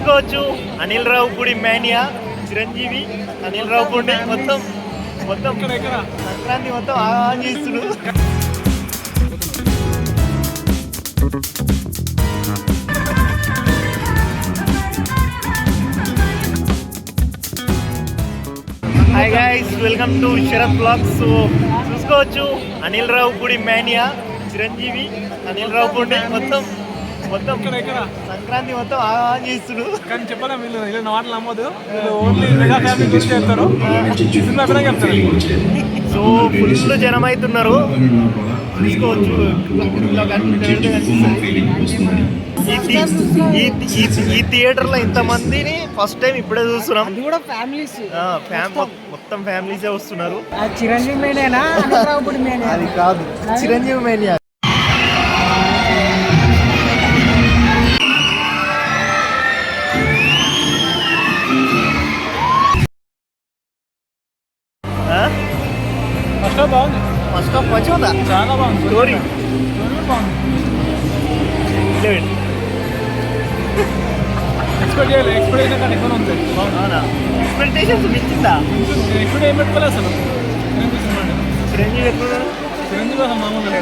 చూసుకోవచ్చు. అనిల్ రావిపూడి మేనియా, చిరంజీవి అనిల్ రావిపూడి మొత్తం సంక్రాంతి మొత్తం ఆన్ చేస్తుడు. Hi guys, welcome to Sarath blogs. చూసుకోవచ్చు అనిల్ రావిపూడి మేనియా, చిరంజీవి అనిల్ రావిపూడి మొత్తం సంక్రాంతి మొత్తం ఆన్ చేస్తుడు. కానీ చెప్పాలా, వీళ్ళు ఇలా మాటలు నమ్మదు. వీళ్ళు ఓన్లీ మెగా ఫ్యామిలీ గురించి చెప్తారు, సినిమా కూడా చెప్తారు. సో ఫుల్ జనం అవుతున్నారు. చూసుకోవచ్చు ఈ థియేటర్లో ఇంతమందిని ఫస్ట్ టైం ఇప్పుడే చూస్తున్నాం. మొత్తం ఫ్యామిలీసే వస్తున్నారు. చిరంజీవి మేనియానా అది కాదు, చిరంజీవి మేనియా. ఫస్ట్ హాఫ్ మంచిగా ఉందా? చాలా బాగుంది. Story expectations మించిందా? ఎక్స్పెక్ట్ ఏం పెట్టుకోలేదు అసలు. చిరంజీవి ఎట్లున్నాడు? చిరంజీవి అసలు మామూలుగా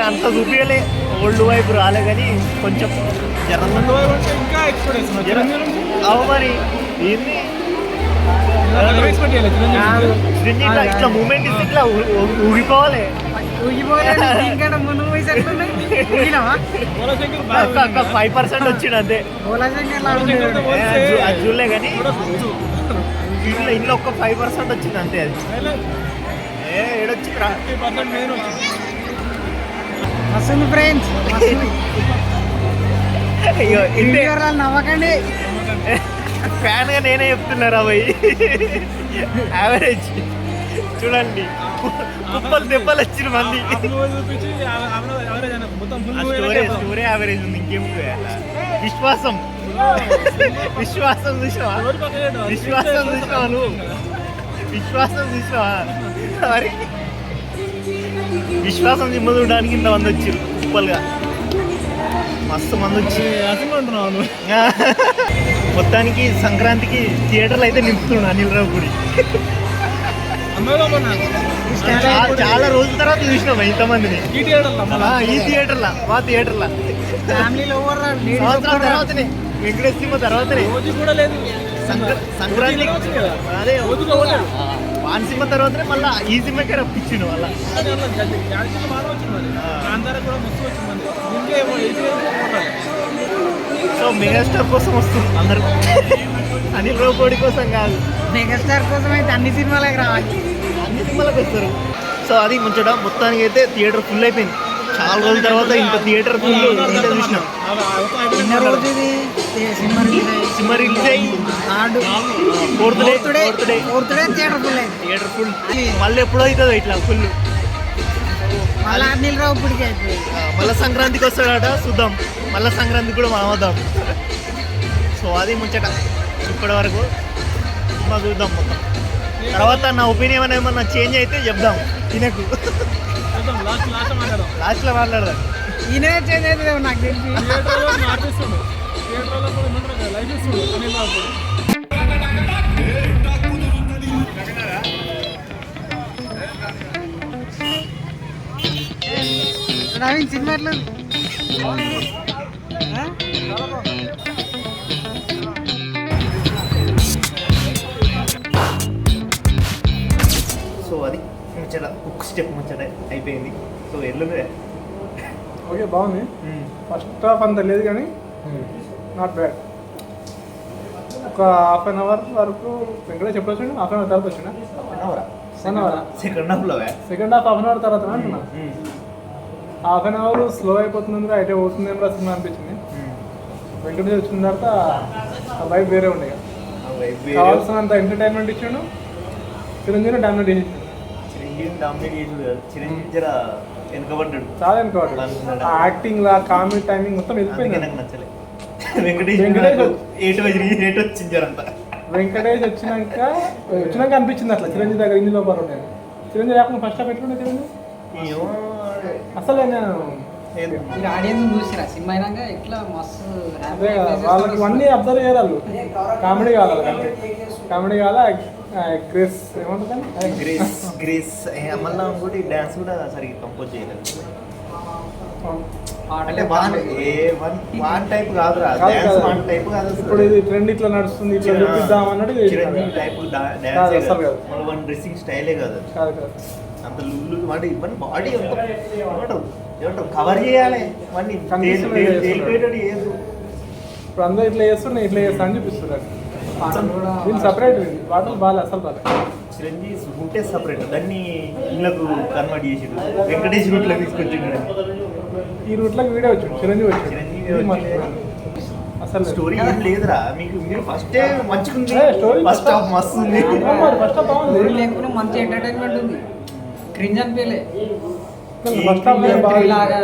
అంత చూపించలే. ఓల్డ్ వైపు రాలే కానీ కొంచెం ఇంకా ఎక్స్పెక్ట్ అవు మరి ఏంది ఎక్స్పెక్ట్ చేయలేదు. చిరంజీవి ఇట్లా మూమెంట్ ఇస్తే ఇట్లా ఊగిపోవాలి. ముందు 5% వచ్చిండు అంతే. అది చూడలే కానీ ఇంట్లో ఒక్క 5% వచ్చింది అంతే. అది ఏడొచ్చిందిరా. వస్తుంది ఫ్రెండ్స్, నవ్వకండి. ఫ్యాన్ గా నేనే చెప్తున్నారా భయ్. యావరేజ్ చూడండి, కుప్పలు దెబ్బలు వచ్చిన మంది. స్టోరీ యావరేజ్ ఉంది, ఇంకేం విశ్వాసం చూసావా? నువ్వు విశ్వాసం చూసావా? మరి విశ్వాసం సినిమా చూడడానికి ఇంత మంది వచ్చారు కుప్పలుగా. మస్తు మంది వచ్చి అంటున్నాను. మొత్తానికి సంక్రాంతికి థియేటర్లు అయితే నింపుతున్నాడు అనిల్ రావిపూడి. చాలా రోజుల తర్వాత చూసినాం ఇంతమందిని ఈ థియేటర్లో, మా థియేటర్లో. సంవత్సరాల తర్వాతనే, వెంకటేష్ సినిమా తర్వాతనే సంక్రాంతి. అదే వాన్ సినిమా తర్వాతనే మళ్ళీ ఈ సినిమాకే రప్పించిండు మళ్ళా. సో మెగాస్టార్ కోసం వస్తుంది అందరూ, అనిల్ రావిపూడి కోసం కాదు. మెగాస్టార్ కోసం అయితే అన్ని సినిమాలకు రావాలి, అన్ని సినిమాలకు వస్తారు. సో అది ముచ్చట. మొత్తానికి అయితే థియేటర్ ఫుల్ అయిపోయింది. చాలా రోజుల తర్వాత ఇంత థియేటర్ ఫుల్ చూసినాం. సినిమా రిలీజ్ అయ్యి ఫోర్త్ డే థియేటర్ ఫుల్. మళ్ళీ ఎప్పుడో అవుతుందో ఇట్లా ఫుల్. అనిల్ రావిపూడికి అయితే మళ్ళీ సంక్రాంతికి వస్తాడట, చూద్దాం. మళ్ళీ సంక్రాంతికి కూడా మనం వద్దాం. సో అది ముచ్చట. ఇప్పటి వరకు సినిమా చూద్దాం మొత్తం. తర్వాత నా ఒపీనియన్ ఏమన్నా చేంజ్ అయితే చెప్దాం. తినకు లాస్ట్లో మాట్లాడదాం. ఈయన చేంజ్ అయితే నాకు తెలిసి నవీన్ సినిమా ఎట్లా? సో అది ముచ్చట, ఒక స్టెప్ ముచ్చట అయిపోయింది. సో ఎల్లుండే ఓకే, బాగుంది. ఫస్ట్ హాఫ్ అంత లేదు కానీ నాట్ బ్యాడ్. ఒక హాఫ్ అన్ అవర్ వరకు వెంకటేష్ ఎప్పుడు వచ్చిండు? హాఫ్ అన్ అవర్ తర్వాత వచ్చిందా? Second half half an hour తర్వాత అంటున్నా. హాఫ్ అన్ అవర్ స్లో అయిపోతుంది, అయితే పోతుందేమో సినిమా అనిపించింది. వెంకటేష్ వచ్చిన తర్వాత ఆ వైబ్ వేరే ఉండే. కావాల్సినంత ఎంటర్టైన్మెంట్ ఇచ్చాడు. చిరంజీవి డామినేట్ చేసి వెనుకబడ్డాడు, చాలా వెనుకబడ్డాడు. యాక్టింగ్ లా, కామెడీ టైమింగ్ మొత్తం వెళ్ళిపోయింది. నాకు నచ్చలేదు. వెంకటేష్ వచ్చినాక అనిపించింది అట్లా చిరంజీవి దగ్గర ఇందులో పర్వాలేదు. చిరంజీవి లేకుండా ఫస్ట్ హాఫ్ ఎట్లుండే చిరంజీవి? అసలు నేను ఏది? మీరు ఆడియన్స్ చూసిరా సినిమా అయినాక ఎట్లా మస్తు అదే కదా వాళ్ళకి ఇవన్నీ అబ్జర్వ్ చేయాలి వాళ్ళు. కామెడీ కావాలి అంటే కామెడీ కావాలా గ్రేస్ ఏమంటుంది గ్రేస్ గ్రేస్ మళ్ళీ ఇంకోటి డ్యాన్స్ కూడా సరిగ్గా కంపోజ్ చేయలేదు. అంటే వన్ టైప్ కాదురా, డ్యాన్స్ వన్ టైప్ కాదు. ఇప్పుడు ఇది ట్రెండ్ ఇట్లా నడుస్తుంది ఇట్లా చూపిద్దాం అన్నట్టు చిరంజీవి టైప్ డ్యాన్స్ మన వన్ డ్రెస్సింగ్ స్టైలే కాదు కాదు. అంత లుల్లు అంటే ఇవన్నీ బాడీ ఏమంటావు కవర్ చేయాలి ఇవన్నీ తేలిపోయేటట్టు చేయదు. ఇప్పుడు అందరూ ఇట్లా చేస్తున్నా ఇట్లా చేస్తా అని చూపిస్తున్నారు. పాటలు కూడా వీళ్ళు సపరేట్ పాటలు బాగా అసలు బాగా. చిరంజీవి ఉంటే సపరేట్ దాన్ని ఇళ్ళకు కన్వర్ట్ చేసిడు, వెంకటేష్ రూట్లో తీసుకొచ్చిండు. ఈ రూట్లోకి వీడియో వచ్చింది చిరంజీవి వచ్చింది. చిరంజీవి ఇది వచ్చి- మర్చిపోయాను. అసలు స్టోరీ ఏం లేదురా మీకు, మీరు ఫస్టే మంచిగుంది, స్టోరీ ఫస్ట్ హాఫ్ మస్తు ఉంది. ఫస్ట్ హాఫ్ బాగుంది. ఊరు లేకుండా మంచి ఎంటర్టైన్మెంట్ ఉంది. క్రింజ్ అనిపించలే. ఫస్ట్ హాఫ్ బాగా లాగా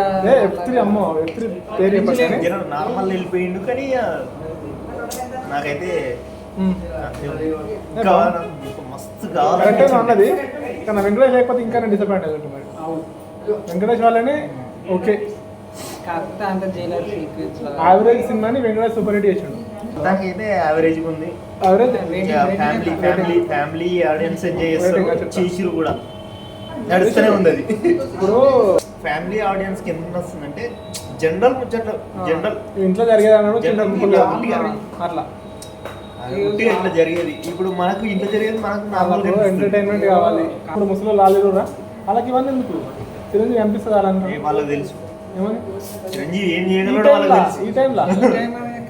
F3 అమ్మో F3 పేరు చెప్పండి. జనం నార్మల్ వెళ్ళిపోయిండు కానీ నాకైతే ఇంకా మస్తు కరెక్టే కావాలి. ఉన్నది కానీ వెంకటేష్ లేకపోతే ఇంకా నేను డిసప్పాయింట్ అవుతుంది మరి. వెంకటేష్ వాళ్ళని ఓకే కాకపోతే అంత జైలర్ సీక్వెన్స్ యావరేజ్ సినిమాని వెంకటేష్ సూపర్ హిట్ చేసిండు. నాకైతే యావరేజ్ ఉంది. Average family family family audience enjoy చేస్తారు, చేసిరు కూడా నడుస్తూనే ఉంది అది. ఇప్పుడు ఫ్యామిలీ ఆడియన్స్ కి ఎంత వస్తుందంటే జనరల్ ముచ్చట్లు, జనరల్ ఇంట్లో జరిగేది అన్నాడు చిన్న జనరల్ గుంపులు అట్లా అట్లా ఇట్లా జరిగేది. ఇప్పుడు మనకు ఇంట్లో జరిగేది మనకు నార్మల్ ఎంటర్టైన్మెంట్ కావాలి. ఇప్పుడు ముసలి లాలి కూడా వాళ్ళకి ఇవన్నీ ఎందుకు చిరంజీవి అనిపిస్తుంది వాళ్ళంతా వాళ్ళకి తెలుసు ఏమని చిరంజీవి ఏం ఈ చేయగలడో వాళ్ళకి టైంలో తెలుసు.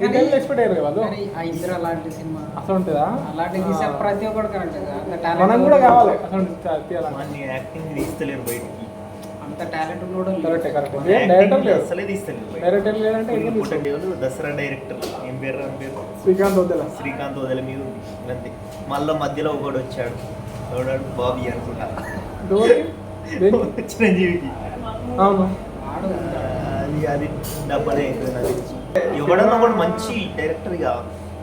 ఈ టైంలో ఎక్స్పెక్ట్ అయ్యారు కదా వాళ్ళు. ఆ ఇద్దరు అలాంటి సినిమా అసలు ఉంటుందా అలాంటి తీసే ప్రతి ఒక్కడు కరెక్ట్ అంత మనం కూడా కావాలి అసలు తీయాలి. వాడిని యాక్టింగ్ తీస్తలేరు బయటికి, అంత టాలెంట్ కూడా కరెక్ట్ కరెక్ట్ డైరెక్టర్ యాక్టింగ్ లేదు అసలే తీస్తలేరు బయటికి. డైరెక్టర్ లేదంటే కొన్ని ఏం తీస్తాం? పుట్టేవాళ్ళు దసరా డైరెక్టర్ ఏం పేరు అని పేరు శ్రీకాంత్ వద్దా శ్రీకాంత్ వదిలే మీద ఉంది అంతే. మళ్ళీ మధ్యలో ఒకడు వచ్చాడు, ఎవడాడు బాబీ అనుకుంటా, చిరంజీవికి. అవును వాడు అది డబ్బనే అవుతుంది నాకు తెలిసి. ఎవడన్నా కూడా మంచి డైరెక్టర్ ఇక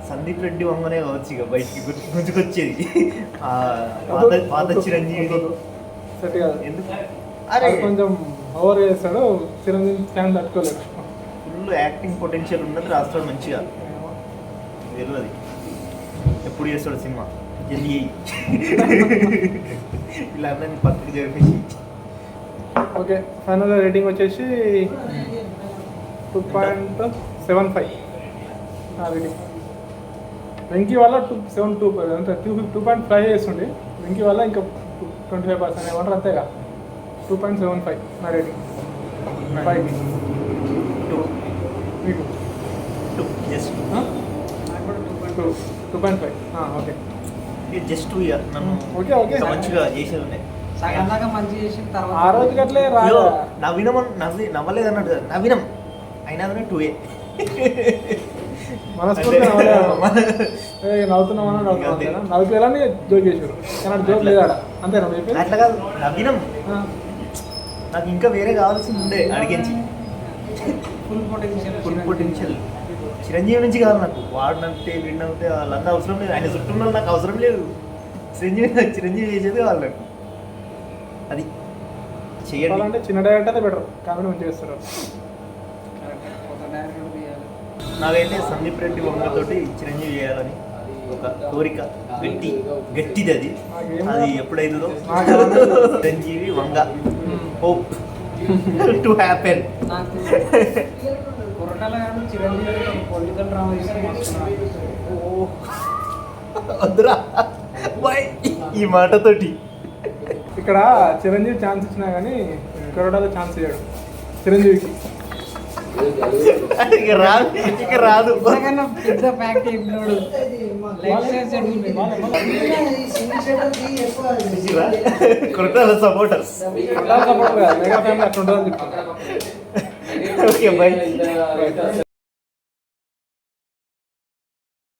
సందీప్ రెడ్డి వంగనే కావచ్చు ఇక బయటికి గుర్తుకొచ్చేది ఆ పాత చిరంజీవిని. సెట్ కాదు. ఎందుకు అరే అరే కొంచెం ఓవర్ చేస్తాడు చిరంజీవి ఫ్యాన్ తట్టుకోలేదు. ఫుల్ యాక్టింగ్ పొటెన్షియల్ ఉన్నది, రాస్తాడు మంచిగా, తెలియదు ఎప్పుడు చేస్తాడు సినిమా జల్దీ ఇలా అందరినీ పక్కకి జరిపేసి. ఓకే ఫైనల్ రేటింగ్ వచ్చేసి 2.75 రేటింగ్. వెంకీ వల్ల 2.72 అంటే 2.5 చేస్తుండే, వెంకీ వల్ల ఇంకా 25% ఏమంటారు అంతేగా. 2.75 నా రేటింగ్. 5 మీకు జస్ట్ నాకు కూడా 2.2. 2.5 ఓకే జస్ట్ నన్ను ఓకే ఓకే ఇంకా మంచిగా చేసేది ఉన్నాయి. సగం దాకా మంచి చేసిన తర్వాత ఆ రోజుకి అట్లే అయ్యో, రాదా నవ్వలేదు అన్నట్టు కదా, నవ్వినం అయినా కానీ 2A. మనస్ఫూర్తి నవ్వుతున్నామని నవ్వుతున్నాం నవ్వుకేయాలని జోక్ చేసారు కానీ అటు జోక్ లేదా అంతేనా చెప్పేది? అట్లా కాదు, నవ్వినం. నాకు ఇంకా వేరే కావాల్సింది ఉండే అడిగించి, full potential full potential Chiranjeevi నుంచి కాదు నాకు. వాడినంటే వీడినంటే వాళ్ళంతా అవసరం లేదు, ఆయన చుట్టూ ఉన్న వాళ్ళు నాకు అవసరం లేదు. చిరంజీవి చేసేది కావాలి నాకు. అది చేయండి. చెప్పాలంటే చిన్న డైరెక్టర్ బెటర్, కామెడీ మంచిగా చేస్తారు. కొత్త డైరెక్టర్ తీయాలి. నాకైతే సందీప్ రెడ్డి వంగతోటి చిరంజీవి చేయాలని ఒక కోరిక, గట్టిది అది. అది ఎప్పుడైతుందో చిరంజీవి వంగ హోప్ టు హ్యాపెన్. నాకు కొరటాల గారు చిరంజీవి పొలిటికల్ డ్రామా తీసుకుని వద్దురా బాయ్ ఈ మాటతోటి. ఇక్కడ చిరంజీవి ఛాన్స్ ఇచ్చినా కానీ కొరటాలో ఛాన్స్ ఇయ్యాడు చిరంజీవికి. ఇక రాదు అంతకన్నా పెద్ద ఫ్యాక్ట్ చెప్పినాడు. Lifestyle settlement Koratala supporters. Mega family అట్లా ఉంటుందని చెప్తాను. Okay bye.